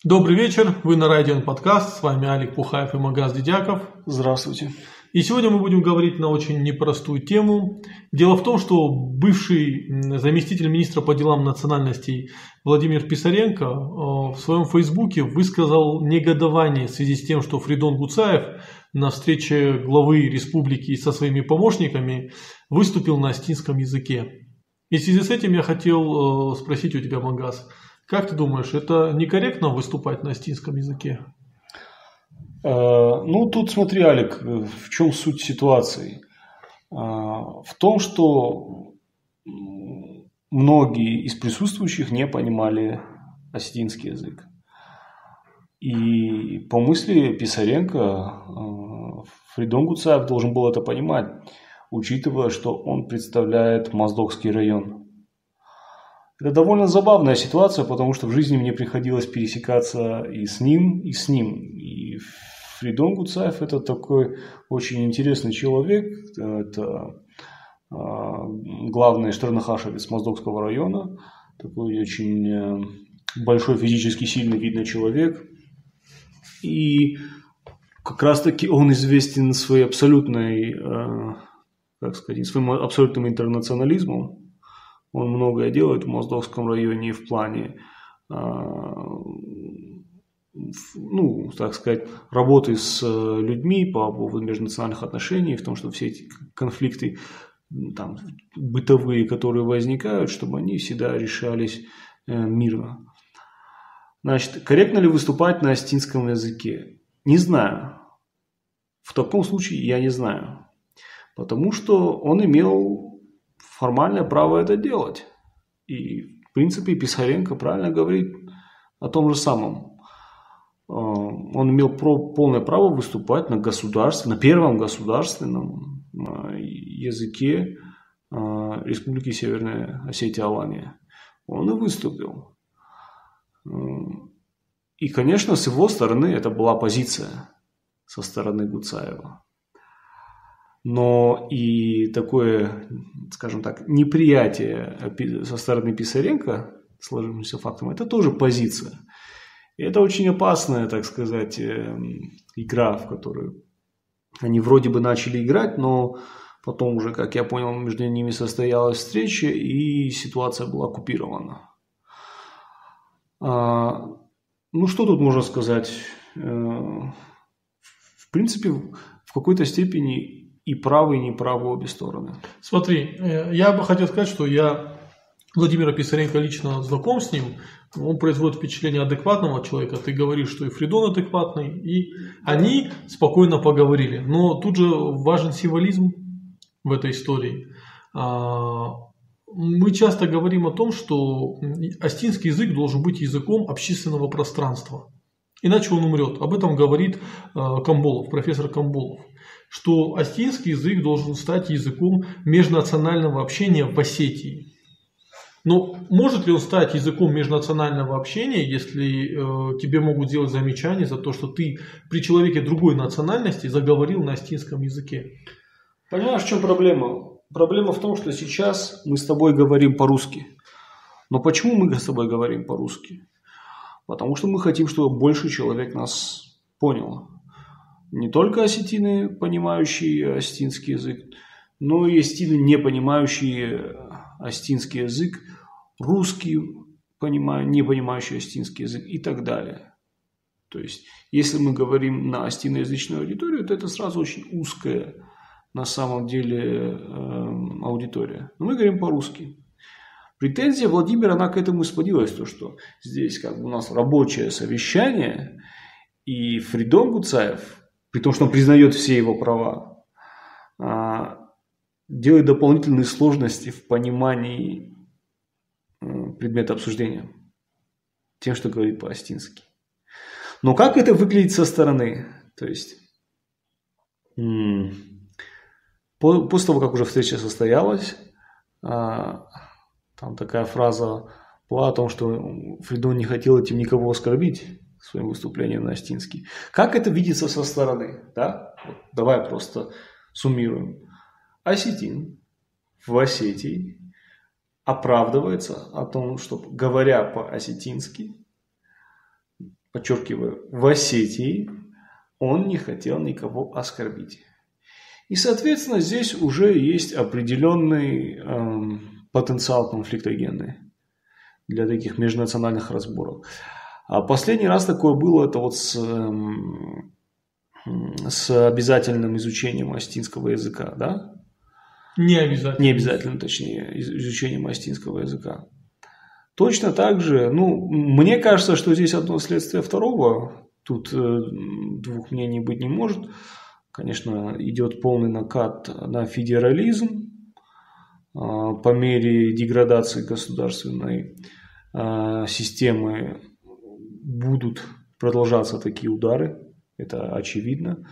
Добрый вечер, вы на Радио Подкаст, с вами Алик Пухаев и Магаз Дедяков. Здравствуйте. И сегодня мы будем говорить на очень непростую тему. Дело в том, что бывший заместитель министра по делам национальностей Владимир Писаренко в своем фейсбуке высказал негодование в связи с тем, что Фридон Гуцаев на встрече главы республики со своими помощниками выступил на остинском языке. И в связи с этим я хотел спросить у тебя, Магаз, как ты думаешь, это некорректно выступать на остинском языке? Тут смотри, Алик, в чем суть ситуации? В том, что многие из присутствующих не понимали осетинский язык. И по мысли Писаренко, Фридон Гуцаев должен был это понимать, учитывая, что он представляет Моздокский район. Это довольно забавная ситуация, потому что в жизни мне приходилось пересекаться и с ним, и с ним. И Фридон Гуцаев – это такой очень интересный человек. Это главный штернахашевец Моздокского района. Такой очень большой, физически сильный, видный человек. И как раз-таки он известен своей своим абсолютным интернационализмом. Он многое делает в Моздокском районе в плане, работы с людьми по поводу межнациональных отношений, в том, что все эти конфликты бытовые, которые возникают, чтобы они всегда решались мирно. Значит, корректно ли выступать на остинском языке? Не знаю. В таком случае я не знаю. Потому что он имел формальное право это делать. И, в принципе, Писаренко правильно говорит о том же самом. Он имел полное право выступать на первом государственном языке Республики Северная Осетия-Алания. Он и выступил. И, конечно, с его стороны это была позиция со стороны Гуцаева. Но и такое, скажем так, неприятие со стороны Писаренко сложившимся фактом, это тоже позиция. И это очень опасная, так сказать, игра, в которую они вроде бы начали играть, но потом уже, как я понял, между ними состоялась встреча, и ситуация была оккупирована. Что тут можно сказать? В принципе, в какой-то степени и правы, и неправы обе стороны. Смотри, я бы хотел сказать, что я Владимира Писаренко лично знаком с ним. Он производит впечатление адекватного человека. Ты говоришь, что и Фридон адекватный. И они спокойно поговорили. Но тут же важен символизм в этой истории. Мы часто говорим о том, что остинский язык должен быть языком общественного пространства. Иначе он умрет. Об этом говорит Камболов, профессор Камболов. Что остинский язык должен стать языком межнационального общения в Осетии. Но может ли он стать языком межнационального общения, если тебе могут сделать замечание за то, что ты при человеке другой национальности заговорил на остинском языке? Понимаешь, в чем проблема? Проблема в том, что сейчас мы с тобой говорим по-русски. Но почему мы с тобой говорим по-русски? Потому что мы хотим, чтобы больше человек нас понял. Не только осетины, понимающие остинский язык, но и осетины, не понимающие остинский язык, русские, не понимающие остинский язык и так далее. То есть, если мы говорим на остиноязычную аудиторию, то это сразу очень узкая на самом деле аудитория. Но мы говорим по-русски. Претензия Владимира, она к этому и сводилась, то, что здесь у нас рабочее совещание, и Фридон Гуцаев, при том, что он признает все его права, делает дополнительные сложности в понимании предмета обсуждения тем, что говорит по-остински. Но как это выглядит со стороны? То есть, после того, как уже встреча состоялась, там такая фраза была о том, что Фридон не хотел этим никого оскорбить своим выступлением на остинский. Как это видится со стороны? Да? Вот давай просто суммируем. Осетин в Осетии оправдывается о том, что, говоря по-осетински, подчеркиваю, в Осетии он не хотел никого оскорбить. И, соответственно, здесь уже есть определенный потенциал конфликтогенный для таких межнациональных разборок. А последний раз такое было, это вот с обязательным изучением осетинского языка, да? Не обязательно. Не обязательно, точнее, изучением осетинского языка. Точно так же, мне кажется, что здесь одно следствие второго. Тут двух мнений быть не может. Конечно, идет полный накат на федерализм по мере деградации государственной системы. Будут продолжаться такие удары, это очевидно.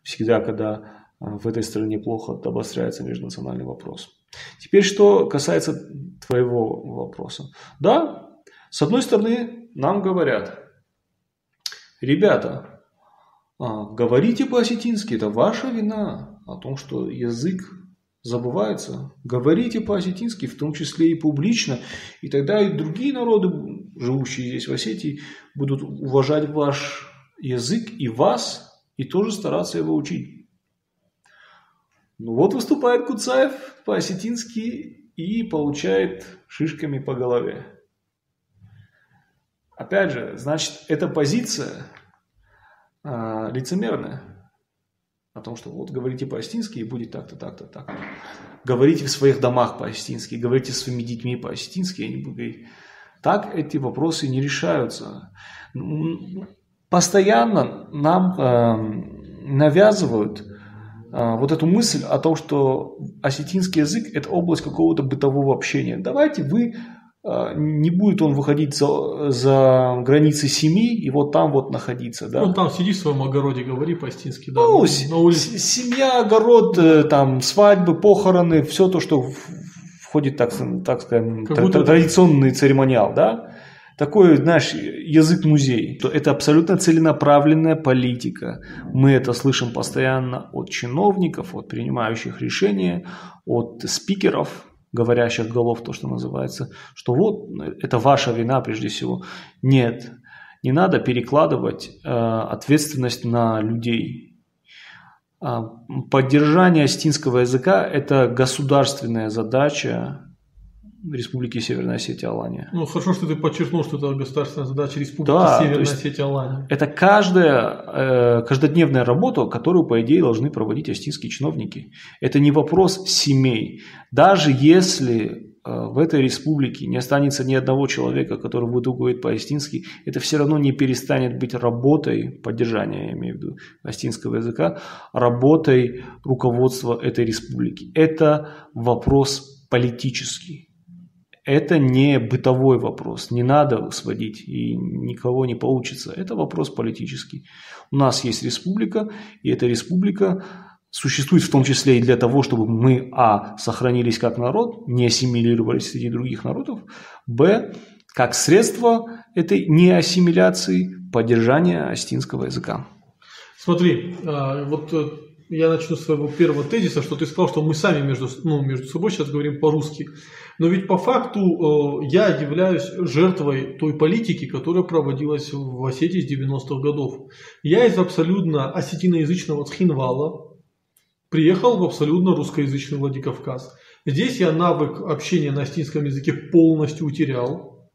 Всегда, когда в этой стране плохо, обостряется межнациональный вопрос. Теперь, что касается твоего вопроса. Да, с одной стороны, нам говорят, ребята, говорите по-осетински, это ваша вина о том, что язык забывается. Говорите по-осетински, в том числе и публично, и тогда и другие народы, живущие здесь в Осетии, будут уважать ваш язык и вас, и тоже стараться его учить. Вот выступает Куцаев по-осетински и получает шишками по голове. Опять же, значит, эта позиция лицемерная. О том, что вот говорите по-осетински и будет так-то, так-то, так-то. Говорите в своих домах по-осетински, говорите со своими детьми по-осетински, я не буду говорить. Так эти вопросы не решаются. Постоянно нам навязывают вот эту мысль о том, что осетинский язык – это область какого-то бытового общения. Давайте не будет он выходить за границы семьи и вот там вот находиться. Да? Там сиди в своем огороде, говори по-осетински. Да, семья, огород, там, свадьбы, похороны, все то, что входит, так скажем, традиционный церемониал, да? Такой, знаешь, язык-музей. Это абсолютно целенаправленная политика. Мы это слышим постоянно от чиновников, от принимающих решения, от спикеров, говорящих голов, то, что называется, что вот, это ваша вина прежде всего. Нет, не надо перекладывать ответственность на людей. Поддержание осетинского языка – это государственная задача Республики Северная Осетия-Алания. Хорошо, что ты подчеркнул, что это государственная задача Республики Северная Осетия-Алания. Это каждодневная работа, которую, по идее, должны проводить осетинские чиновники. Это не вопрос семей. Даже если в этой республике не останется ни одного человека, который будет говорить по-осетински, это все равно не перестанет быть работой, поддержания, я имею в виду, осетинского языка, работой руководства этой республики. Это вопрос политический. Это не бытовой вопрос, не надо сводить, и никого не получится. Это вопрос политический. У нас есть республика, и эта республика существует в том числе и для того, чтобы мы, сохранились как народ, не ассимилировались среди других народов, как средство этой неассимиляции поддержания осетинского языка. Смотри, вот я начну с своего первого тезиса, что ты сказал, что мы сами между собой сейчас говорим по-русски. Но ведь по факту я являюсь жертвой той политики, которая проводилась в Осетии с 90-х годов. Я из абсолютно осетиноязычного Цхинвала приехал в абсолютно русскоязычный Владикавказ. Здесь я навык общения на осетинском языке полностью утерял.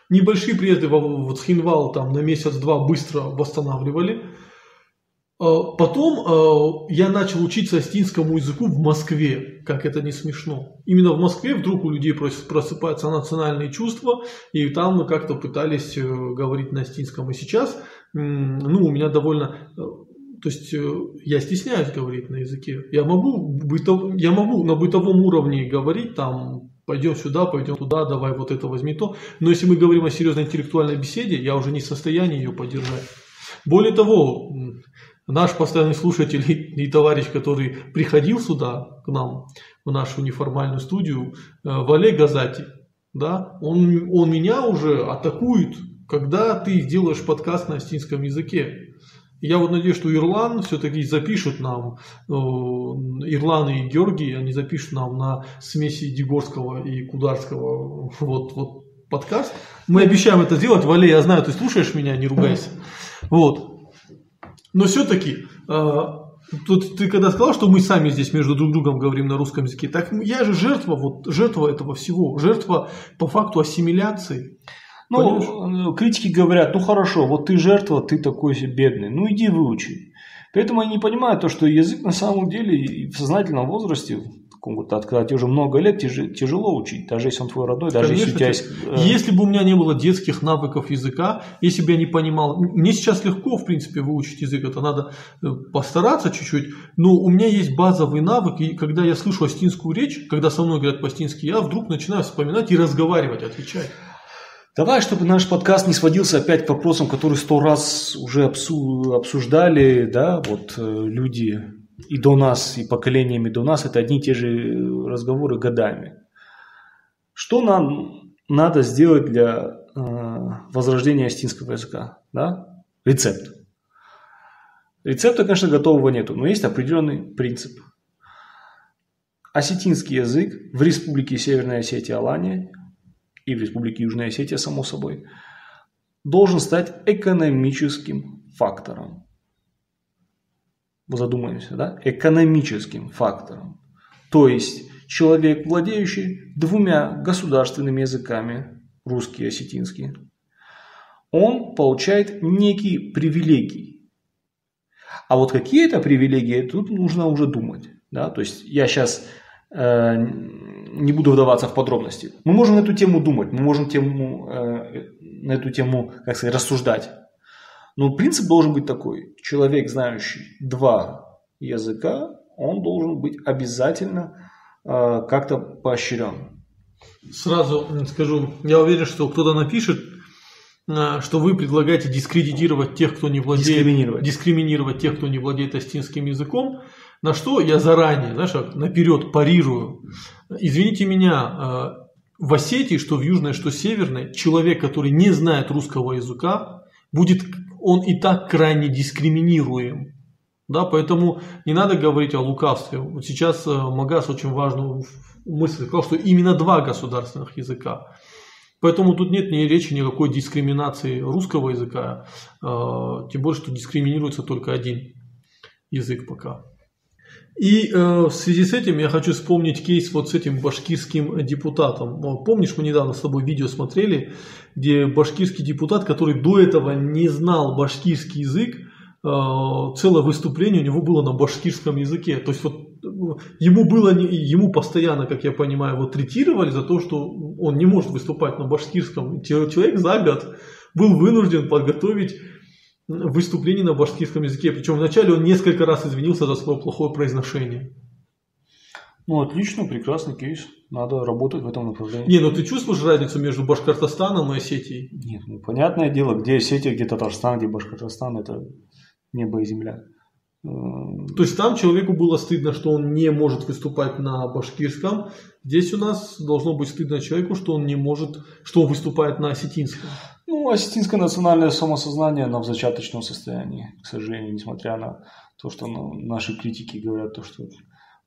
Небольшие приезды в Цхинвал там на месяц-два быстро восстанавливали. Потом я начал учиться осетинскому языку в Москве, как это не смешно. Именно в Москве вдруг у людей просыпаются национальные чувства, и там мы как-то пытались говорить на осетинском. И сейчас, у меня довольно... То есть я стесняюсь говорить на языке. Я могу на бытовом уровне говорить, там, пойдем сюда, пойдем туда, давай вот это возьми то. Но если мы говорим о серьезной интеллектуальной беседе, я уже не в состоянии ее поддержать. Более того, наш постоянный слушатель и товарищ, который приходил сюда, к нам, в нашу неформальную студию, Вале Газати, да, он меня уже атакует, когда ты делаешь подкаст на осетинском языке. Я вот надеюсь, что Ирлан все-таки запишут нам, Ирлан и Георгий, они запишут нам на смеси Дегорского и Кударского, вот подкаст. Мы обещаем это сделать. Валерий, я знаю, ты слушаешь меня, не ругайся. Вот. Но все-таки, тут ты когда сказал, что мы сами здесь между друг другом говорим на русском языке, так я же жертва этого всего, жертва по факту ассимиляции. Ну, критики говорят, ну хорошо, вот ты жертва, ты такой бедный, ну иди выучи. Поэтому я не понимаю то, что язык на самом деле в сознательном возрасте, когда тебе уже много лет, тяжело учить, даже если он твой родной, даже Конечно, если у тебя есть... Если бы у меня не было детских навыков языка, если бы я не понимал... Мне сейчас легко, в принципе, выучить язык, это надо постараться чуть-чуть, но у меня есть базовый навык, и когда я слышу остинскую речь, когда со мной говорят по-остински, я вдруг начинаю вспоминать и разговаривать, отвечать. Давай, чтобы наш подкаст не сводился опять к вопросам, которые 100 раз уже обсуждали, да, вот люди и до нас, и поколениями до нас, это одни и те же разговоры годами. Что нам надо сделать для возрождения остинского языка? Да? Рецепт. Рецепта, конечно, готового нету, но есть определенный принцип. Осетинский язык в Республике Северная Осетия, Алания и в Республике Южная Осетия, само собой, должен стать экономическим фактором. Задумаемся, да? Экономическим фактором. То есть человек, владеющий 2 государственными языками, русский и осетинский, он получает некие привилегии. А вот какие это привилегии, тут нужно уже думать. Да? То есть я сейчас не буду вдаваться в подробности. Мы можем на эту тему думать, мы можем на эту тему, как сказать, рассуждать. Но принцип должен быть такой. Человек, знающий 2 языка, он должен быть обязательно как-то поощрен. Сразу скажу, я уверен, что кто-то напишет, что вы предлагаете дискредитировать тех, кто не владеет, дискриминировать тех, кто не владеет остинским языком, на что я заранее, знаешь, наперед парирую. Извините меня, в Осетии, что в Южной, что Северной, человек, который не знает русского языка, он и так крайне дискриминируем. Да, поэтому не надо говорить о лукавстве. Вот сейчас Магас очень важную мысль сказал, что именно 2 государственных языка. Поэтому тут нет ни речи никакой дискриминации русского языка, тем более, что дискриминируется только 1 язык пока. И в связи с этим я хочу вспомнить кейс вот с этим башкирским депутатом. Помнишь, мы недавно с тобой видео смотрели, где башкирский депутат, который до этого не знал башкирский язык, целое выступление у него было на башкирском языке. То есть вот ему постоянно, как я понимаю, его третировали за то, что он не может выступать на башкирском. Человек за год был вынужден подготовить выступление на башкирском языке. Причем вначале он несколько раз извинился за свое плохое произношение. Ну, отлично, прекрасный кейс. Надо работать в этом направлении. Не, ну ты чувствуешь разницу между Башкортостаном и Осетией? Нет, ну понятное дело, где Осетия, где Татарстан, где Башкортостан, это небо и земля. То есть там человеку было стыдно, что он не может выступать на башкирском. Здесь у нас должно быть стыдно человеку, что он не может, что он выступает на осетинском. Ну, осетинское национальное самосознание, оно в зачаточном состоянии, к сожалению, несмотря на то, что наши критики говорят, то, что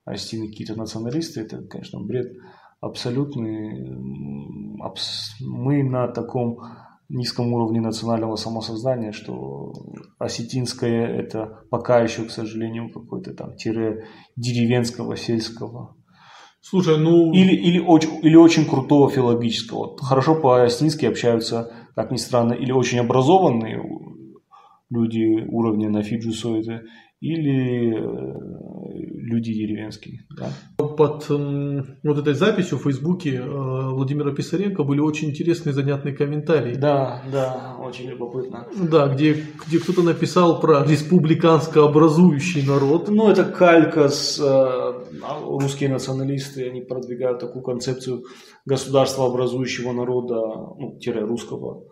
осетины какие-то националисты, это, конечно, бред абсолютный. Мы на таком низком уровне национального самосознания, что осетинское это пока еще, к сожалению, какой-то там тире деревенского, сельского. Слушай, ну... Или очень крутого филологического. Хорошо по-осетински общаются, как ни странно, или очень образованные люди уровня на Фиджи Сойте, или люди деревенские. Да? Под вот этой записью в Фейсбуке Владимира Писаренко были очень интересные, занятные комментарии. Да, очень любопытно. Да, где кто-то написал про республиканско-образующий народ. Ну, это калька с русские националисты, они продвигают такую концепцию государства-образующего народа, ну, русского,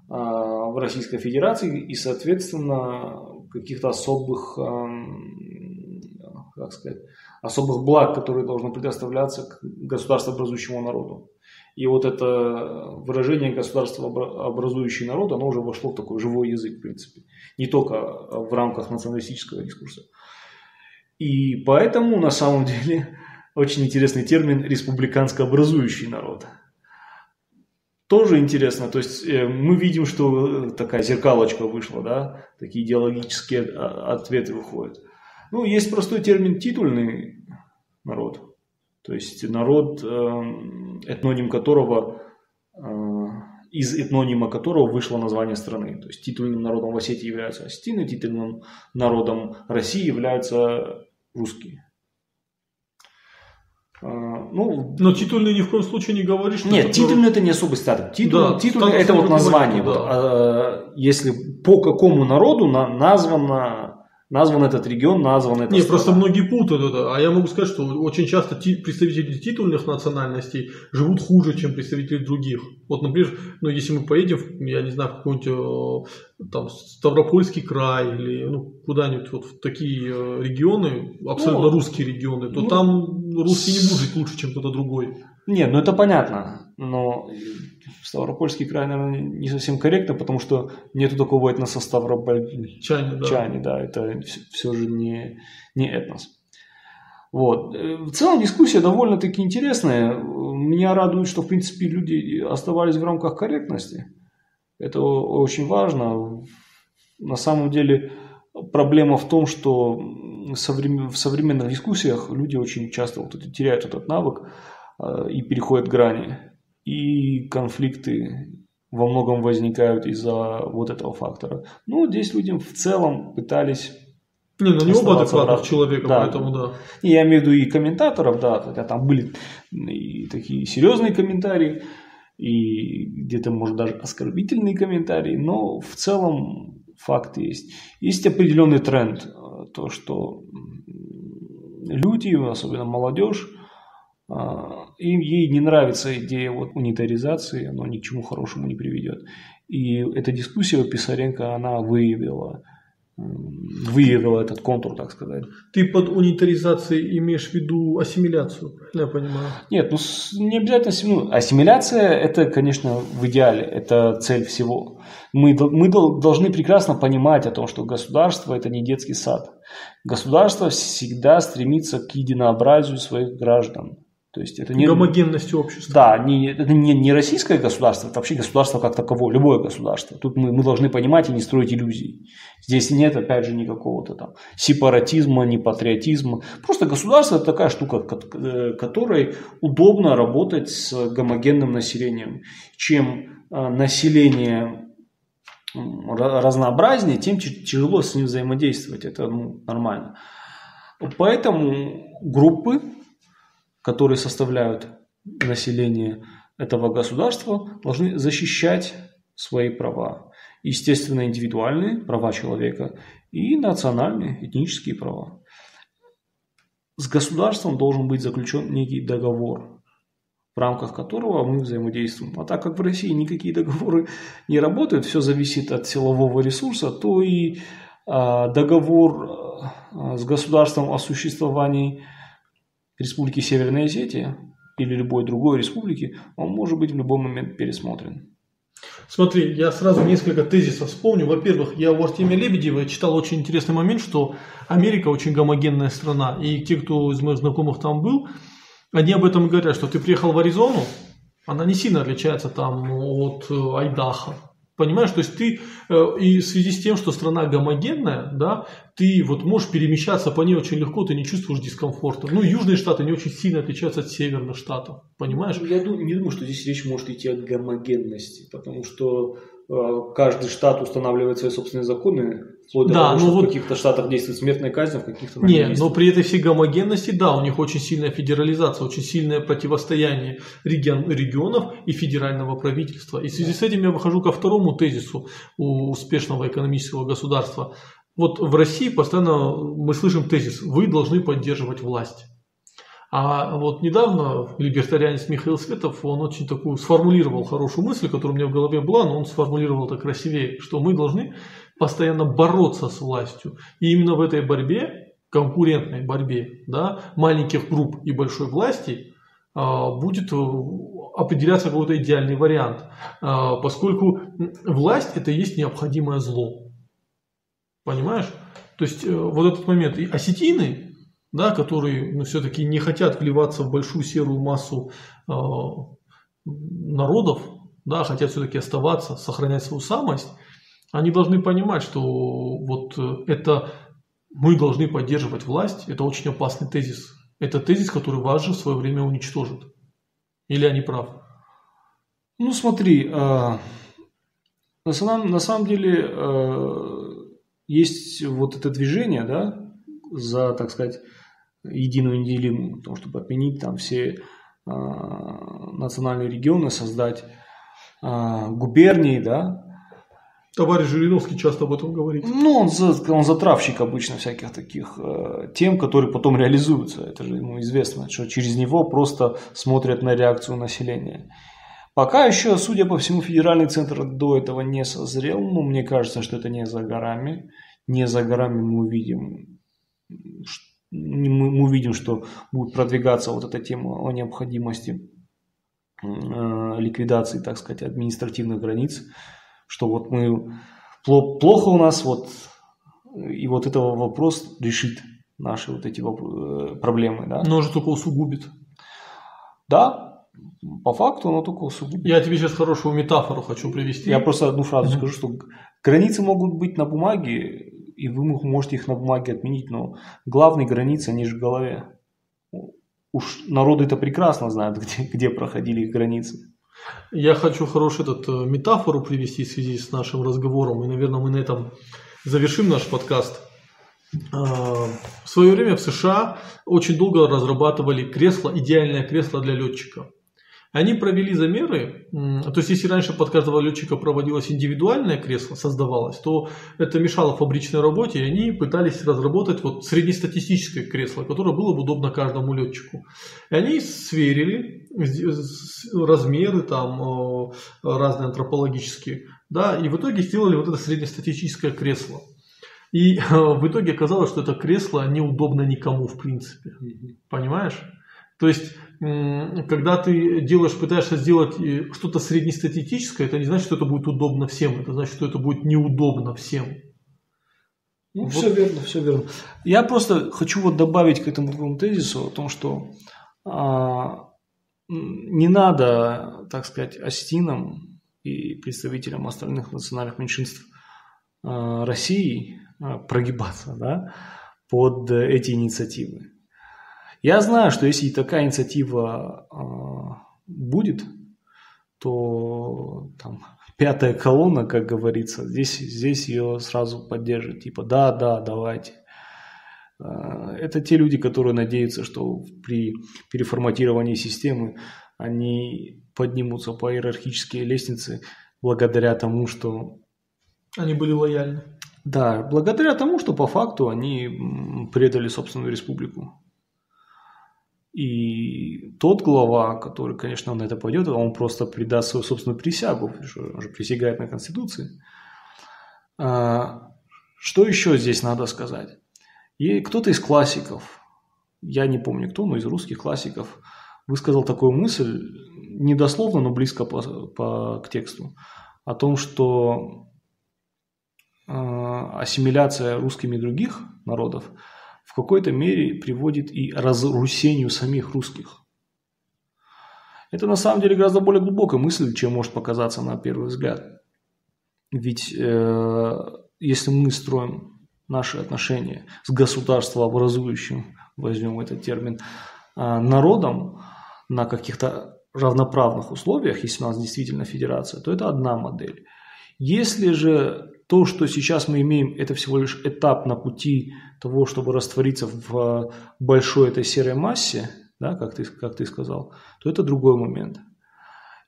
в Российской Федерации, и, соответственно, каких-то особых, как сказать, особых благ, которые должны предоставляться к государствообразующему народу. И вот это выражение государствообразующий народ, оно уже вошло в такой живой язык, в принципе. Не только в рамках националистического дискурса. И поэтому, на самом деле, очень интересный термин республиканско-образующий народ. тоже интересно. То есть мы видим, что такая зеркалочка вышла, да, такие идеологические ответы выходят. Ну, есть простой термин титульный народ. То есть народ, этноним которого, из этнонима которого вышло название страны. То есть титульным народом в Осетии являются осетины, титульным народом России являются русские. Ну, но титульный ни в коем случае не говорит, что... Нет, титульный это не особый статус. Титульный это вот название. Да. Вот, если по какому народу назван этот регион, назван этот Нет, просто многие путают это. А я могу сказать, что очень часто представители титульных национальностей живут хуже, чем представители других. Вот, например, ну, если мы поедем, я не знаю, в какой-нибудь там Ставропольский край или куда-нибудь вот в такие регионы, абсолютно русские регионы, то там русский не будет жить лучше, чем кто-то другой. Нет, ну это понятно, но Ставропольский край, наверное, не совсем корректно, потому что нету такого этноса Ставропольчане, да, это все же не этнос. Вот. В целом дискуссия довольно-таки интересная. Меня радует, что в принципе люди оставались в рамках корректности. Это очень важно. На самом деле проблема в том, что в современных дискуссиях люди очень часто вот теряют этот навык и переходят грани. И конфликты во многом возникают из-за вот этого фактора. Ну, здесь люди в целом пытались... Не оба адекватных человека, да. Поэтому да. Я имею в виду и комментаторов, да, хотя там были и такие серьезные комментарии, и где-то, может, даже оскорбительные комментарии, но в целом факт есть. Есть определенный тренд, то, что люди, особенно молодежь, ей не нравится идея вот унитаризации, она ни к чему хорошему не приведет. И эта дискуссия у Писаренко, она выявила этот контур, так сказать. Ты под унитаризацией имеешь в виду ассимиляцию, правильно я понимаю? Нет, не обязательно ассимиляция, это, конечно, в идеале, это цель всего. Мы должны прекрасно понимать о том, что государство – это не детский сад. Государство всегда стремится к единообразию своих граждан. То есть это не гомогенности общества. Да, это не российское государство, это вообще государство как таковое, любое государство. Тут мы должны понимать и не строить иллюзий. Здесь нет, опять же, никакого-то там сепаратизма, ни патриотизма. Просто государство – это такая штука, которой удобно работать с гомогенным населением. Чем население разнообразнее, тем тяжело с ним взаимодействовать. Это нормально. Поэтому группы, которые составляют население этого государства, должны защищать свои права. Естественно, индивидуальные права человека и национальные, этнические права. С государством должен быть заключен некий договор, в рамках которого мы взаимодействуем. А так как в России никакие договоры не работают, все зависит от силового ресурса, то и договор с государством о существовании Республики Северная Осетия или любой другой республики, он может быть в любой момент пересмотрен. Смотри, я сразу несколько тезисов вспомню. Во-первых, я у Артемия Лебедева читал очень интересный момент, что Америка очень гомогенная страна. И те, кто из моих знакомых там был, они об этом говорят, что ты приехал в Аризону, она не сильно отличается там от Айдахо. Понимаешь, то есть ты и в связи с тем, что страна гомогенная, да, ты вот можешь перемещаться по ней очень легко, ты не чувствуешь дискомфорта. Ну, южные штаты не очень сильно отличаются от северных штатов, понимаешь? Я не думаю, что здесь речь может идти о гомогенности, потому что каждый штат устанавливает свои собственные законы, вплоть до того, что в каких-то штатах действует смертная казнь, а в каких-то не действует. Но при этой всей гомогенности, да, у них очень сильная федерализация, очень сильное противостояние регионов и федерального правительства. И в связи с этим я выхожу ко второму тезису успешного экономического государства. Вот в России постоянно мы слышим тезис: вы должны поддерживать власть. А вот недавно либертарианец Михаил Светов, он очень такую сформулировал хорошую мысль, которая у меня в голове была, но он сформулировал это красивее, что мы должны постоянно бороться с властью. И именно в этой борьбе, конкурентной борьбе, да, маленьких групп и большой власти будет определяться какой-то идеальный вариант, поскольку власть – это и есть необходимое зло. Понимаешь? То есть вот этот момент. И осетины, да, которые все-таки не хотят вливаться в большую серую массу народов, да, хотят все-таки оставаться, сохранять свою самость, они должны понимать, что вот это мы должны поддерживать власть, это очень опасный тезис. Это тезис, который вас же в свое время уничтожит. Или я не прав? Ну, смотри, на самом деле есть вот это движение, да, за, так сказать, единую неделимую, потому чтобы отменить там все национальные регионы, создать губернии, да. Товарищ Жириновский часто об этом говорит. Ну, он затравщик обычно всяких таких тем, которые потом реализуются. Это же ему известно, что через него просто смотрят на реакцию населения. Пока еще, судя по всему, федеральный центр до этого не созрел. Но мне кажется, что это не за горами. Не за горами мы увидим, что будет продвигаться вот эта тема о необходимости ликвидации, так сказать, административных границ. Что вот мы плохо у нас, вот, и вот этого вопрос решит наши вот эти проблемы. Да? Но же только усугубит. Да. По факту оно только усугубит. Я тебе сейчас хорошую метафору хочу привести. Я просто одну фразу скажу, что границы могут быть на бумаге, и вы можете их на бумаге отменить, но главные границы, они же в голове. Уж народы это прекрасно знают, где проходили их границы. Я хочу хорошую метафору привести в связи с нашим разговором, и, наверное, мы на этом завершим наш подкаст. В свое время в США очень долго разрабатывали кресло, идеальное кресло для летчика. Они провели замеры, то есть если раньше под каждого летчика проводилось индивидуальное кресло, создавалось, то это мешало фабричной работе, и они пытались разработать вот среднестатистическое кресло, которое было бы удобно каждому летчику. И они сверили размеры там разные антропологические, да, и в итоге сделали вот это среднестатистическое кресло. И в итоге оказалось, что это кресло неудобно никому в принципе, понимаешь? То есть, когда ты пытаешься сделать что-то среднестатистическое, это не значит, что это будет удобно всем, это значит, что это будет неудобно всем. Ну, вот. Все верно, все верно. Я просто хочу вот добавить к этому тезису о том, что не надо, так сказать, осетинам и представителям остальных национальных меньшинств России прогибаться, да, под эти инициативы. Я знаю, что если такая инициатива будет, то там пятая колонна, как говорится, здесь ее сразу поддержит. Типа да, давайте. Это те люди, которые надеются, что при переформатировании системы они поднимутся по иерархической лестнице благодаря тому, что... Они были лояльны. Да, благодаря тому, что по факту они предали собственную республику. И тот глава, который, конечно, на это пойдет, он просто предаст свою собственную присягу, потому что он же присягает на Конституции. Что еще здесь надо сказать? И кто-то из классиков, я не помню кто, но из русских классиков, высказал такую мысль, не дословно, но близко к тексту, о том, что ассимиляция русскими других народов в какой-то мере приводит и к разрусению самих русских. Это на самом деле гораздо более глубокая мысль, чем может показаться на первый взгляд. Ведь если мы строим наши отношения с государствообразующим, возьмем этот термин, народом на каких-то равноправных условиях, если у нас действительно федерация, то это одна модель. Если же то, что сейчас мы имеем, это всего лишь этап на пути того, чтобы раствориться в большой этой серой массе, да, как ты сказал, то это другой момент.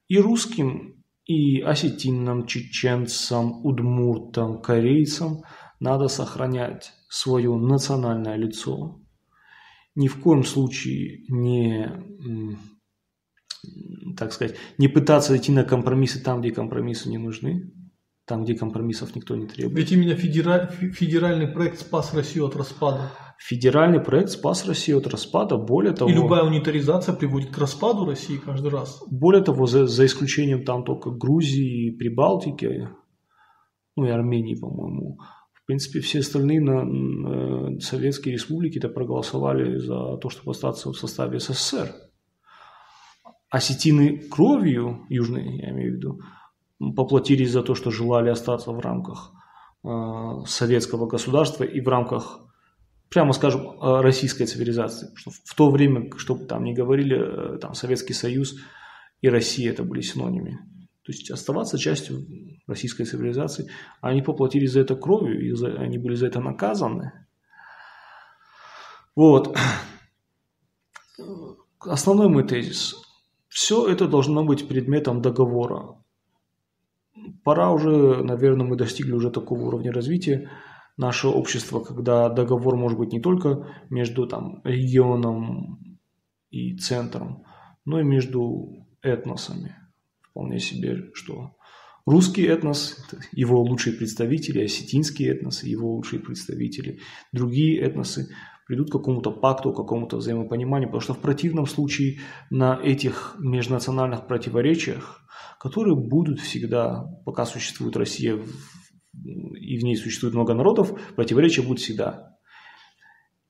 И русским, и осетинам, чеченцам, удмуртам, корейцам надо сохранять свое национальное лицо. Ни в коем случае не, так сказать, не пытаться идти на компромиссы там, где компромиссы не нужны. Там, где компромиссов никто не требует. Ведь именно федеральный проект спас Россию от распада. Федеральный проект спас Россию от распада, более того... И любая унитаризация приводит к распаду России каждый раз. Более того, за исключением там только Грузии, Прибалтики, ну и Армении, по-моему. В принципе, все остальные советские республики-то проголосовали за то, чтобы остаться в составе СССР. осетины кровью, южные, я имею в виду, поплатились за то, что желали остаться в рамках советского государства и в рамках, прямо скажем, российской цивилизации. Что в то время, что бы там ни говорили, там Советский Союз и Россия это были синонимы. То есть оставаться частью российской цивилизации. Они поплатились за это кровью, и они были за это наказаны. Вот. Основной мой тезис. Все это должно быть предметом договора. Пора уже, наверное, мы достигли уже такого уровня развития нашего общества, когда договор может быть не только между там, регионом и центром, но и между этносами. Вполне себе, что русский этнос, его лучшие представители, осетинский этнос, его лучшие представители, другие этносы придут к какому-то пакту, к какому-то взаимопониманию, потому что в противном случае на этих межнациональных противоречиях, которые будут всегда, пока существует Россия и в ней существует много народов, противоречия будут всегда.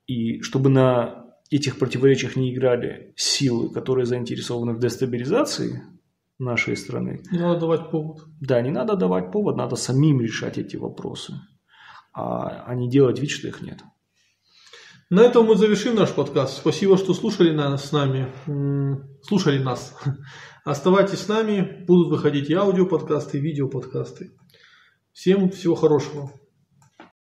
И чтобы на этих противоречиях не играли силы, которые заинтересованы в дестабилизации нашей страны. Не надо давать повод. Да, не надо давать повод, надо самим решать эти вопросы, а не делать вид, что их нет. На этом мы завершим наш подкаст. Спасибо, что слушали нас. Оставайтесь с нами. Будут выходить и аудиоподкасты, и видеоподкасты. Всем всего хорошего.